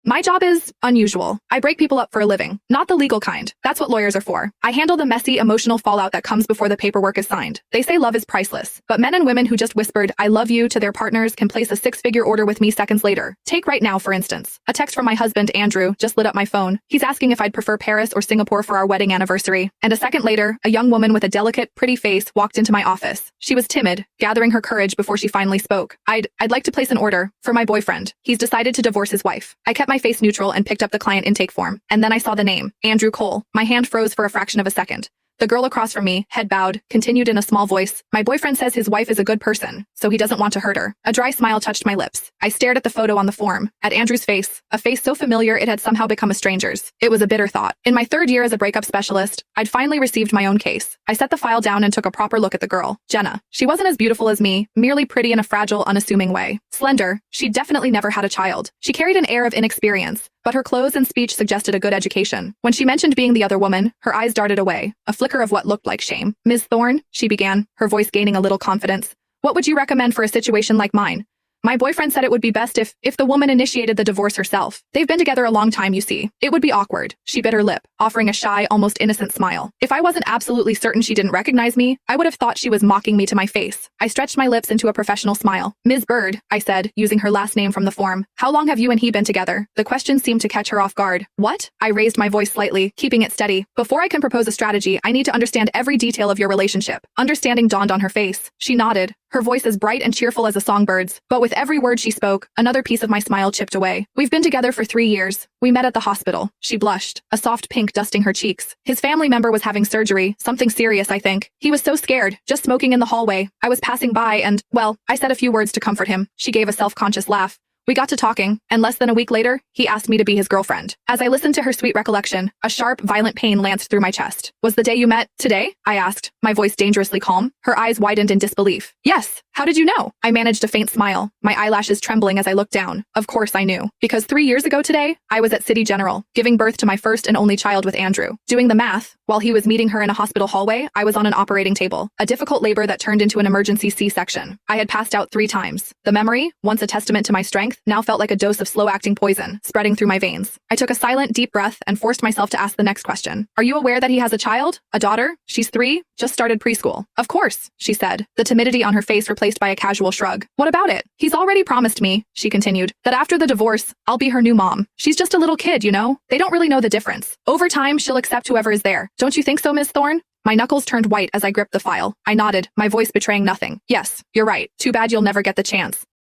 My job is unusual. I break people up for a living, not the legal kind. That's what lawyers are for. I handle the messy, emotional fallout that comes before the paperwork is signed. They say love is priceless, but men and women who just whispered, "I love you" to their partners can place a six-figure order with me seconds later. Take right now, for instance. A text from my husband, Andrew, just lit up my phone. He's asking if I'd prefer Paris or Singapore for our wedding anniversary. And a second later, a young woman with a delicate, pretty face walked into my office. She was timid, gathering her courage before she finally spoke. I'd like to place an order for my boyfriend. He's decided to divorce his wife. I kept my face neutral and picked up the client intake form. And then I saw the name, Andrew Cole. My hand froze for a fraction of a second. The girl across from me, head bowed, continued in a small voice, "My boyfriend says his wife is a good person, so he doesn't want to hurt her." A dry smile touched my lips. I stared at the photo on the form, at Andrew's face, a face so familiar it had somehow become a stranger's. It was a bitter thought. In my third year as a breakup specialist, I'd finally received my own case. I set the file down and took a proper look at the girl, Jenna. She wasn't as beautiful as me, merely pretty in a fragile, unassuming way. Slender, she'd definitely never had a child. She carried an air of inexperience, but her clothes and speech suggested a good education. When she mentioned being the other woman, her eyes darted away, a flicker of what looked like shame. "Ms. Thorne," she began, her voice gaining a little confidence, "what would you recommend for a situation like mine? My boyfriend said it would be best if the woman initiated the divorce herself. They've been together a long time, you see. It would be awkward." She bit her lip, offering a shy, almost innocent smile. If I wasn't absolutely certain she didn't recognize me, I would have thought she was mocking me to my face. I stretched my lips into a professional smile. "Ms. Bird," I said, using her last name from the form. "How long have you and he been together?" The question seemed to catch her off guard. "What?" I raised my voice slightly, keeping it steady. "Before I can propose a strategy, I need to understand every detail of your relationship." Understanding dawned on her face. She nodded, her voice as bright and cheerful as a songbird's. But with every word she spoke, another piece of my smile chipped away. "We've been together for 3 years. We met at the hospital." She blushed, a soft pink dusting her cheeks. "His family member was having surgery, something serious, I think. He was so scared, just smoking in the hallway. I was passing by and, well, I said a few words to comfort him." She gave a self-conscious laugh. "We got to talking, and less than a week later, he asked me to be his girlfriend." As I listened to her sweet recollection, a sharp, violent pain lanced through my chest. "Was the day you met today?" I asked, my voice dangerously calm. Her eyes widened in disbelief. "Yes. How did you know?" I managed a faint smile, my eyelashes trembling as I looked down. Of course I knew. Because 3 years ago today, I was at City General, giving birth to my first and only child with Andrew. Doing the math, while he was meeting her in a hospital hallway, I was on an operating table. A difficult labor that turned into an emergency C-section. I had passed out 3 times. The memory, once a testament to my strength, now felt like a dose of slow-acting poison, spreading through my veins. I took a silent, deep breath and forced myself to ask the next question. "Are you aware that he has a child? A daughter? She's 3, just started preschool." "Of course," she said, the timidity on her face replaced by a casual shrug. "What about it? He's already promised me," she continued, "that after the divorce, I'll be her new mom. She's just a little kid, you know? They don't really know the difference. Over time, she'll accept whoever is there. Don't you think so, Ms. Thorne?" My knuckles turned white as I gripped the file. I nodded, my voice betraying nothing. "Yes, you're right. Too bad you'll never get the chance."